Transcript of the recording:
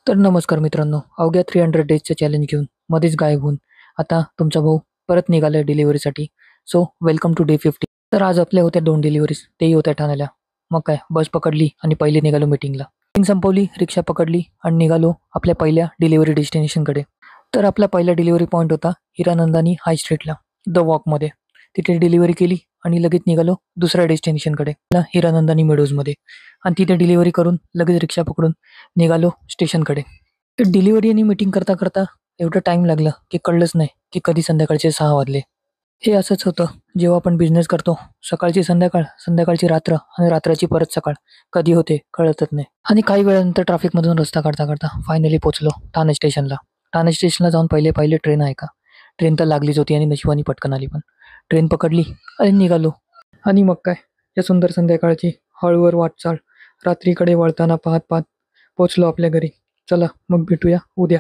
तर नमस्कार मित्रांनो, अवघ्या 300 डेजचे चॅलेंज घेऊन मध्येच गायब होऊन आता तुमचा भाऊ परत निघालाय डिलिव्हरीसाठी. So welcome to day 50. तर आज आपल्या होत्या 2 डिलिव्हरीज, तेही होत्या ठाण्याला. मग काय बस पकडली आणि पहिले निघालो मीटिंगला. मीटिंग संपवली, रिक्षा पकडली आणि निघालो आपल्या पहिल्या डिलिव्हरी डेस्टिनेशनकडे. तर आपला पहिला डिलिव्हरी पॉईंट होता हिरानंदानी हाय स्ट्रीटला, द वॉकमध्ये. तिथे डिलिव्हरी केली आणि लगेच निघालो दुसऱ्या डेस्टिनेशनकडे, हिरानंदानी मेडोजमध्ये. आणि तिथे डिलिव्हरी करून लगेच रिक्षा पकडून निघालो स्टेशनकडे. डिलिव्हरी आणि मीटिंग करता करता एवढं टाइम लागलं की कळलंच नाही की कधी संध्याकाळचे 6 वाजले. हे असंच होतं जेव्हा आपण बिझनेस करतो. सकाळची संध्याकाळ, संध्याकाळची रात्र आणि रात्राची परत सकाळ कधी होते कळतच नाही. आणि काही वेळानंतर ट्रॅफिकमधून रस्ता काढता काढता फायनली पोहोचलो ठाणे स्टेशनला. ठाणे स्टेशनला जाऊन पहिले पहिले ट्रेन आहे का. ट्रेन तर लागलीच होती आणि नशिबाने पटकन आली पण. ट्रेन पकडली आणि निघालो. आणि मग काय, या सुंदर संध्याकाळची हळूवर वाटचाल रात्रीकडे वळताना पाहत पाहत पोचलो आपल्या घरी. चला मग भेटूया उद्या.